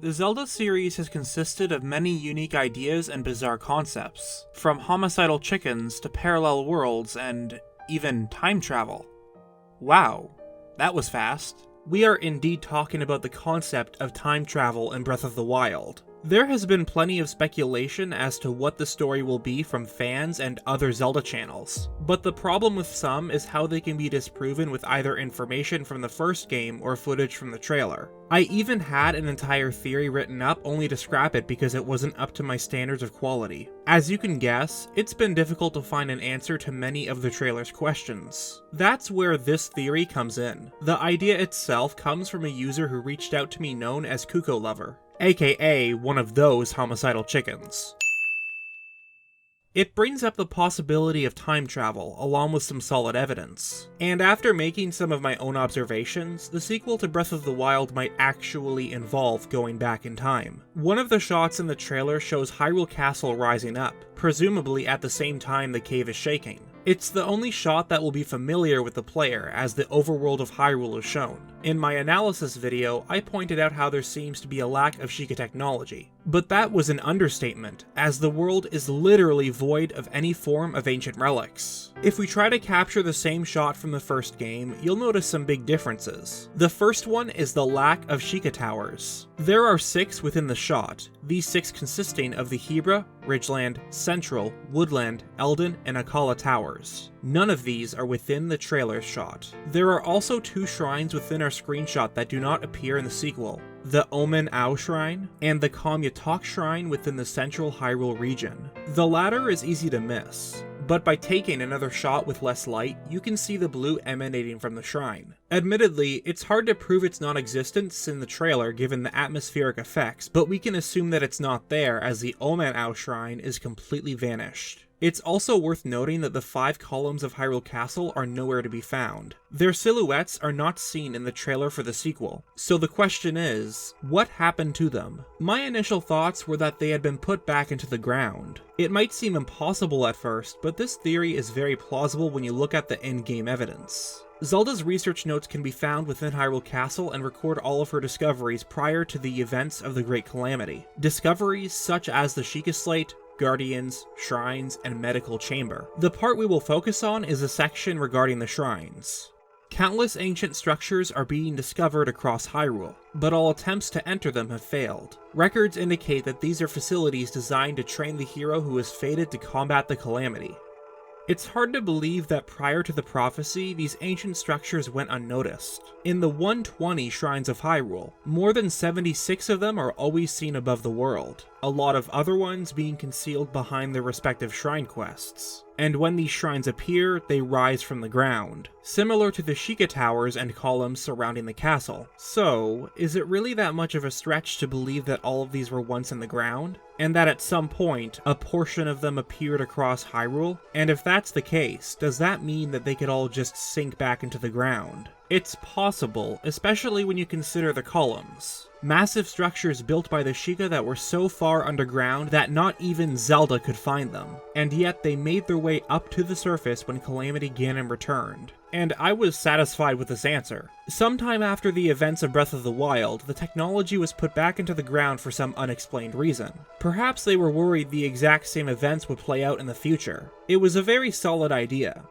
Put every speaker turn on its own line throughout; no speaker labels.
The Zelda series has consisted of many unique ideas and bizarre concepts, from homicidal chickens to parallel worlds and even time travel. Wow, that was fast. We are indeed talking about the concept of time travel in Breath of the Wild. There has been plenty of speculation as to what the story will be from fans and other Zelda channels, but the problem with some is how they can be disproven with either information from the first game or footage from the trailer. I even had an entire theory written up only to scrap it because it wasn't up to my standards of quality. As you can guess, it's been difficult to find an answer to many of the trailer's questions. That's where this theory comes in. The idea itself comes from a user who reached out to me known as Kuko Lover, aka one of those homicidal chickens. It brings up the possibility of time travel, along with some solid evidence. And after making some of my own observations, the sequel to Breath of the Wild might actually involve going back in time. One of the shots in the trailer shows Hyrule Castle rising up, presumably at the same time the cave is shaking. It's the only shot that will be familiar with the player, as the overworld of Hyrule is shown. In my analysis video, I pointed out how there seems to be a lack of Sheikah technology. But that was an understatement, as the world is literally void of any form of ancient relics. If we try to capture the same shot from the first game, you'll notice some big differences. The first one is the lack of Sheikah towers. There are 6 within the shot, these 6 consisting of the Hebra, Ridgeland, Central, Woodland, Eldin, and Akala towers. None of these are within the trailer shot. There are also 2 shrines within our screenshot that do not appear in the sequel. The Omen Ao Shrine, and the Kamyatak Shrine within the central Hyrule region. The latter is easy to miss, but by taking another shot with less light, you can see the blue emanating from the shrine. Admittedly, it's hard to prove its non-existence in the trailer given the atmospheric effects, but we can assume that it's not there as the Omen Ao Shrine is completely vanished. It's also worth noting that the 5 columns of Hyrule Castle are nowhere to be found. Their silhouettes are not seen in the trailer for the sequel, so the question is, what happened to them? My initial thoughts were that they had been put back into the ground. It might seem impossible at first, but this theory is very plausible when you look at the in-game evidence. Zelda's research notes can be found within Hyrule Castle and record all of her discoveries prior to the events of the Great Calamity. Discoveries such as the Sheikah slate, guardians, shrines, and medical chamber. The part we will focus on is a section regarding the shrines. Countless ancient structures are being discovered across Hyrule, but all attempts to enter them have failed. Records indicate that these are facilities designed to train the hero who is fated to combat the Calamity. It's hard to believe that prior to the prophecy, these ancient structures went unnoticed. In the 120 shrines of Hyrule, more than 76 of them are always seen above the world, a lot of other ones being concealed behind their respective shrine quests. And when these shrines appear, they rise from the ground, similar to the Sheikah towers and columns surrounding the castle. So, is it really that much of a stretch to believe that all of these were once in the ground? And that at some point, a portion of them appeared across Hyrule? And if that's the case, does that mean that they could all just sink back into the ground? It's possible, especially when you consider the columns. Massive structures built by the Sheikah that were so far underground that not even Zelda could find them, and yet they made their way up to the surface when Calamity Ganon returned. And I was satisfied with this answer. Sometime after the events of Breath of the Wild, the technology was put back into the ground for some unexplained reason. Perhaps they were worried the exact same events would play out in the future. It was a very solid idea.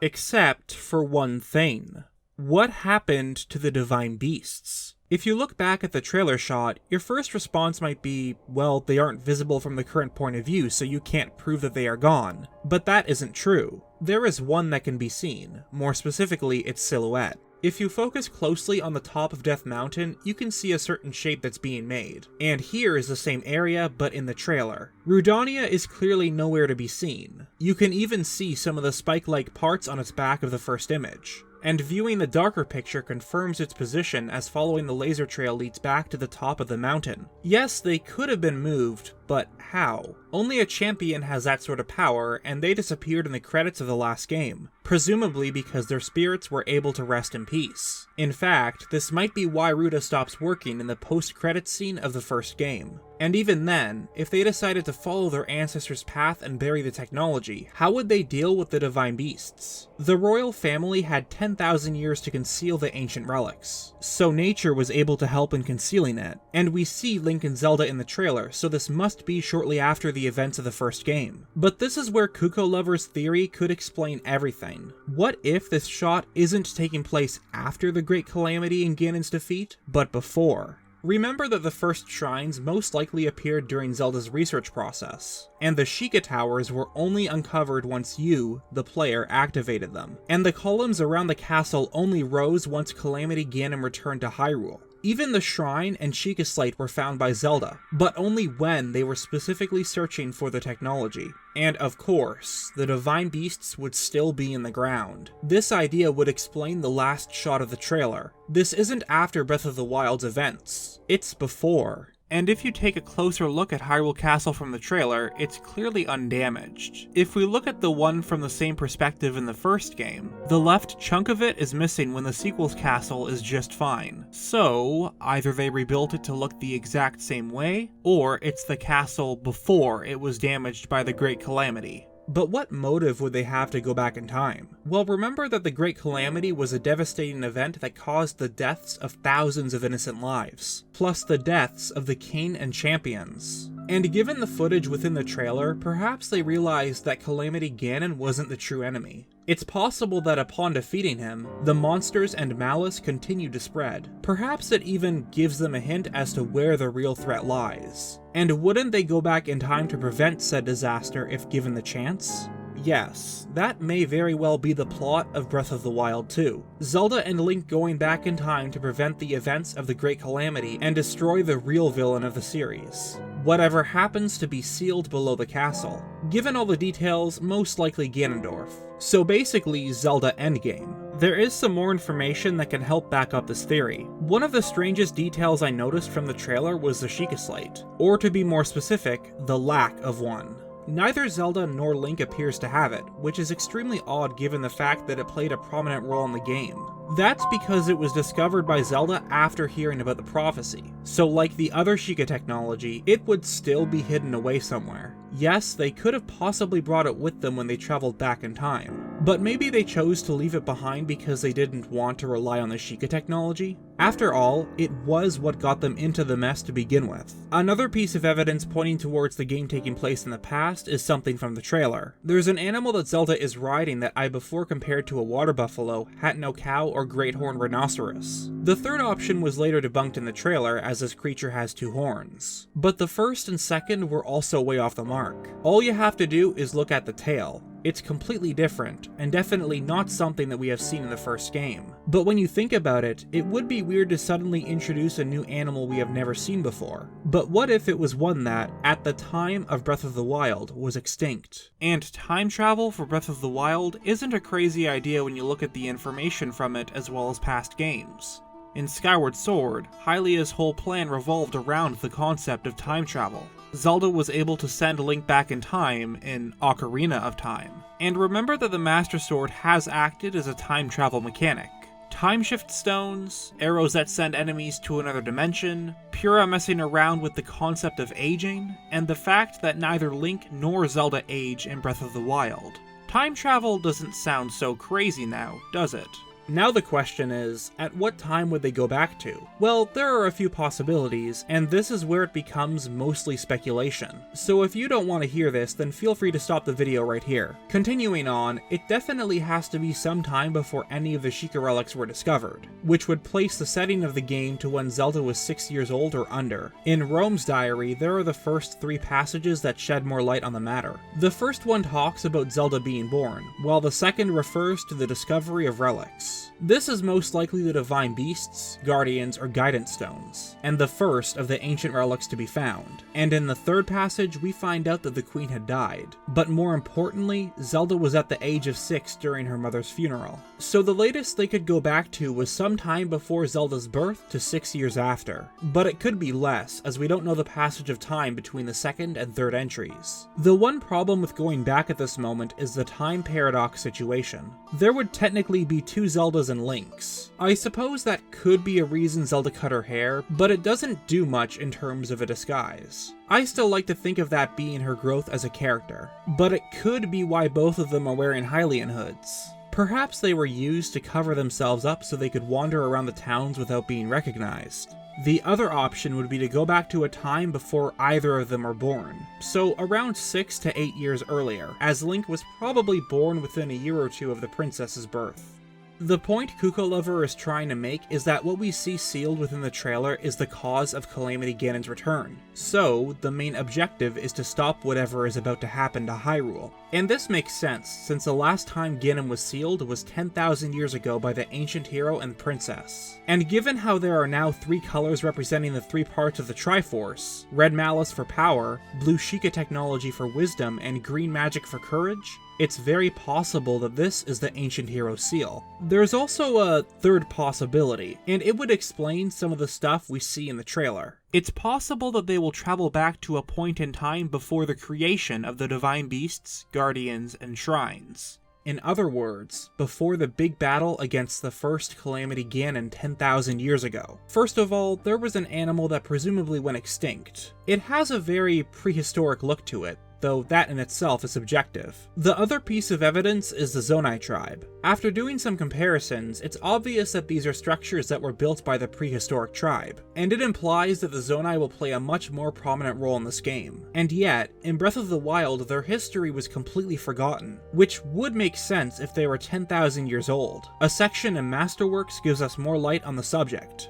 Except for one thing. What happened to the divine beasts? If you look back at the trailer shot, your first response might be, well, they aren't visible from the current point of view, so you can't prove that they are gone. But that isn't true. There is one that can be seen, more specifically its silhouette. If you focus closely on the top of Death Mountain, you can see a certain shape that's being made. And here is the same area, but in the trailer. Rudania is clearly nowhere to be seen. You can even see some of the spike-like parts on its back of the first image. And viewing the darker picture confirms its position as following the laser trail leads back to the top of the mountain. Yes, they could have been moved, but how? Only a champion has that sort of power, and they disappeared in the credits of the last game, presumably because their spirits were able to rest in peace. In fact, this might be why Ruta stops working in the post-credits scene of the first game. And even then, if they decided to follow their ancestors' path and bury the technology, how would they deal with the divine beasts? The royal family had 10,000 years to conceal the ancient relics, so nature was able to help in concealing it, and we see Link and Zelda in the trailer, so this must be shortly after the events of the first game. But this is where Kuko Lover's theory could explain everything. What if this shot isn't taking place after the Great Calamity and Ganon's defeat, but before? Remember that the first shrines most likely appeared during Zelda's research process, and the Sheikah towers were only uncovered once you, the player, activated them, and the columns around the castle only rose once Calamity Ganon returned to Hyrule. Even the shrine and Sheikah slate were found by Zelda, but only when they were specifically searching for the technology. And of course, the divine beasts would still be in the ground. This idea would explain the last shot of the trailer. This isn't after Breath of the Wild's events, it's before. And if you take a closer look at Hyrule Castle from the trailer, it's clearly undamaged. If we look at the one from the same perspective in the first game, the left chunk of it is missing when the sequel's castle is just fine. So, either they rebuilt it to look the exact same way, or it's the castle before it was damaged by the Great Calamity. But what motive would they have to go back in time? Well, remember that the Great Calamity was a devastating event that caused the deaths of thousands of innocent lives, plus the deaths of the king and champions. And given the footage within the trailer, perhaps they realized that Calamity Ganon wasn't the true enemy. It's possible that upon defeating him, the monsters and malice continued to spread. Perhaps it even gives them a hint as to where the real threat lies. And wouldn't they go back in time to prevent said disaster if given the chance? Yes, that may very well be the plot of Breath of the Wild 2. Zelda and Link going back in time to prevent the events of the Great Calamity and destroy the real villain of the series. Whatever happens to be sealed below the castle. Given all the details, most likely Ganondorf. So basically, Zelda endgame. There is some more information that can help back up this theory. One of the strangest details I noticed from the trailer was the Sheikah slate, or to be more specific, the lack of one. Neither Zelda nor Link appears to have it, which is extremely odd given the fact that it played a prominent role in the game. That's because it was discovered by Zelda after hearing about the prophecy, so like the other Sheikah technology, it would still be hidden away somewhere. Yes, they could have possibly brought it with them when they traveled back in time, but maybe they chose to leave it behind because they didn't want to rely on the Sheikah technology? After all, it was what got them into the mess to begin with. Another piece of evidence pointing towards the game taking place in the past is something from the trailer. There's an animal that Zelda is riding that I before compared to a water buffalo, hat-no cow, or great horned rhinoceros. The third option was later debunked in the trailer as this creature has two horns. But the first and second were also way off the mark. All you have to do is look at the tail. It's completely different, and definitely not something that we have seen in the first game. But when you think about it, it would be weird to suddenly introduce a new animal we have never seen before. But what if it was one that, at the time of Breath of the Wild, was extinct? And time travel for Breath of the Wild isn't a crazy idea when you look at the information from it as well as past games. In Skyward Sword, Hylia's whole plan revolved around the concept of time travel. Zelda was able to send Link back in time in Ocarina of Time. And remember that the Master Sword has acted as a time travel mechanic. Time shift stones, arrows that send enemies to another dimension, Pura messing around with the concept of aging, and the fact that neither Link nor Zelda age in Breath of the Wild. Time travel doesn't sound so crazy now, does it? Now the question is, at what time would they go back to? Well, there are a few possibilities, and this is where it becomes mostly speculation. So if you don't want to hear this, then feel free to stop the video right here. Continuing on, it definitely has to be some time before any of the Sheikah relics were discovered, which would place the setting of the game to when Zelda was 6 years old or under. In Rome's diary, there are the first 3 passages that shed more light on the matter. The first one talks about Zelda being born, while the second refers to the discovery of relics. This is most likely the Divine Beasts, Guardians, or Guidance Stones, and the first of the ancient relics to be found. And in the third passage, we find out that the Queen had died. But more importantly, Zelda was at the age of 6 during her mother's funeral. So the latest they could go back to was sometime before Zelda's birth to 6 years after. But it could be less, as we don't know the passage of time between the second and third entries. The one problem with going back at this moment is the time paradox situation. There would technically be 2 Zeldas and Links. I suppose that could be a reason Zelda cut her hair, but it doesn't do much in terms of a disguise. I still like to think of that being her growth as a character, but it could be why both of them are wearing Hylian hoods. Perhaps they were used to cover themselves up so they could wander around the towns without being recognized. The other option would be to go back to a time before either of them are born, so around 6 to 8 years earlier, as Link was probably born within a year or two of the princess's birth. The point Kukolover is trying to make is that what we see sealed within the trailer is the cause of Calamity Ganon's return, so the main objective is to stop whatever is about to happen to Hyrule. And this makes sense, since the last time Ganon was sealed was 10,000 years ago by the ancient hero and princess. And given how there are now 3 colors representing the 3 parts of the Triforce, red malice for power, blue Sheikah technology for wisdom, and green magic for courage, it's very possible that this is the ancient hero seal. There's also a third possibility, and it would explain some of the stuff we see in the trailer. It's possible that they will travel back to a point in time before the creation of the Divine Beasts, Guardians, and Shrines. In other words, before the big battle against the first Calamity Ganon 10,000 years ago. First of all, there was an animal that presumably went extinct. It has a very prehistoric look to it, though that in itself is subjective. The other piece of evidence is the Zonai tribe. After doing some comparisons, it's obvious that these are structures that were built by the prehistoric tribe, and it implies that the Zonai will play a much more prominent role in this game. And yet, in Breath of the Wild, their history was completely forgotten, which would make sense if they were 10,000 years old. A section in Masterworks gives us more light on the subject.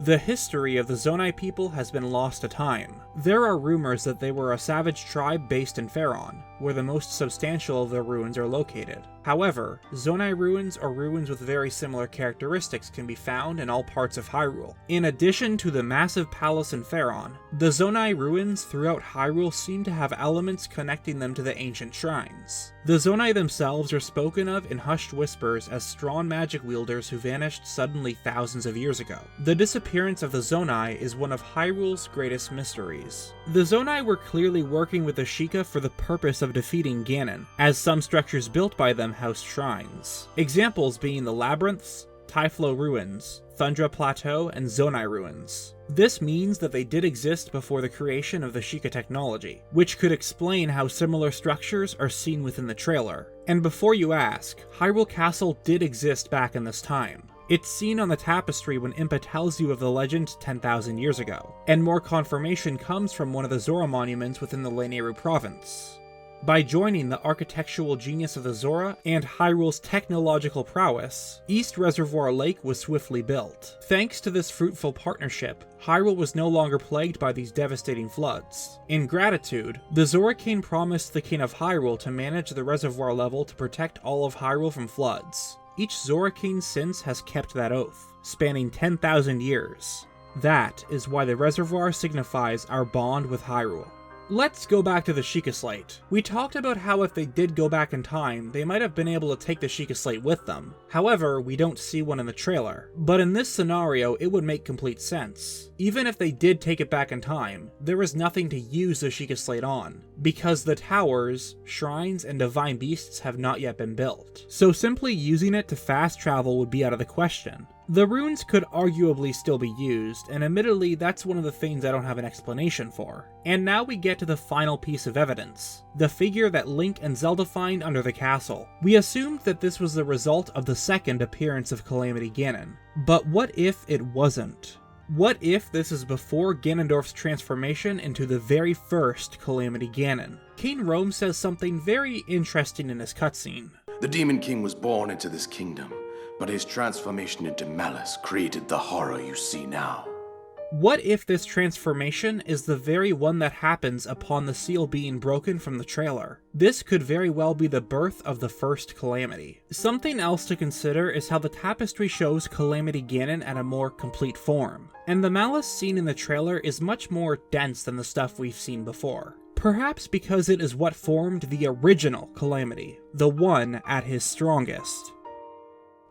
The history of the Zonai people has been lost to time. There are rumors that they were a savage tribe based in Faron, where the most substantial of their ruins are located. However, Zonai ruins or ruins with very similar characteristics can be found in all parts of Hyrule. In addition to the massive palace in Faron, the Zonai ruins throughout Hyrule seem to have elements connecting them to the ancient shrines. The Zonai themselves are spoken of in hushed whispers as strong magic wielders who vanished suddenly thousands of years ago. The disappearance of the Zonai is one of Hyrule's greatest mysteries. The Zonai were clearly working with the Sheikah for the purpose of defeating Ganon, as some structures built by them housed shrines. Examples being the Labyrinths, Typhlo Ruins, Thundra Plateau, and Zonai Ruins. This means that they did exist before the creation of the Sheikah technology, which could explain how similar structures are seen within the trailer. And before you ask, Hyrule Castle did exist back in this time. It's seen on the tapestry when Impa tells you of the legend 10,000 years ago, and more confirmation comes from one of the Zora monuments within the Lanayru province. By joining the architectural genius of the Zora and Hyrule's technological prowess, East Reservoir Lake was swiftly built. Thanks to this fruitful partnership, Hyrule was no longer plagued by these devastating floods. In gratitude, the Zora King promised the King of Hyrule to manage the reservoir level to protect all of Hyrule from floods. Each Zora King since has kept that oath, spanning 10,000 years. That is why the reservoir signifies our bond with Hyrule. Let's go back to the Sheikah Slate. We talked about how if they did go back in time, they might have been able to take the Sheikah Slate with them. However, we don't see one in the trailer. But in this scenario, it would make complete sense. Even if they did take it back in time, there is nothing to use the Sheikah Slate on, because the towers, shrines, and divine beasts have not yet been built. So simply using it to fast travel would be out of the question. The runes could arguably still be used, and admittedly that's one of the things I don't have an explanation for. And now we get to the final piece of evidence, the figure that Link and Zelda find under the castle. We assumed that this was the result of the second appearance of Calamity Ganon, but what if it wasn't? What if this is before Ganondorf's transformation into the very first Calamity Ganon? King Rome says something very interesting in his cutscene.
The Demon King was born into this kingdom, but his transformation into malice created the horror you see now.
What if this transformation is the very one that happens upon the seal being broken from the trailer? This could very well be the birth of the first Calamity. Something else to consider is how the tapestry shows Calamity Ganon at a more complete form, and the malice seen in the trailer is much more dense than the stuff we've seen before. Perhaps because it is what formed the original Calamity, the one at his strongest.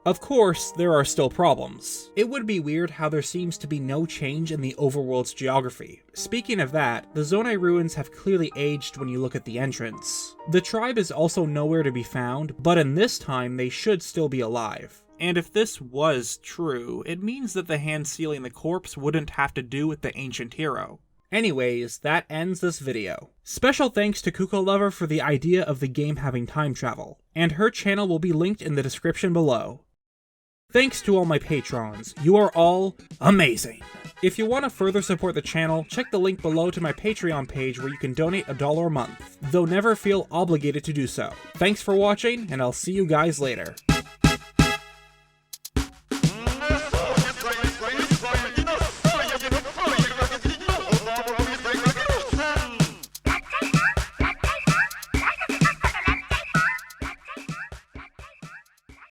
Of course, there are still problems. It would be weird how there seems to be no change in the overworld's geography. Speaking of that, the Zonai ruins have clearly aged when you look at the entrance. The tribe is also nowhere to be found, but in this time they should still be alive. And if this was true, it means that the hand sealing the corpse wouldn't have to do with the ancient hero. Anyways, that ends this video. Special thanks to KukoLover for the idea of the game having time travel, and her channel will be linked in the description below. Thanks to all my patrons, you are all amazing! If you want to further support the channel, check the link below to my Patreon page where you can donate $1 a month, though never feel obligated to do so. Thanks for watching, and I'll see you guys later.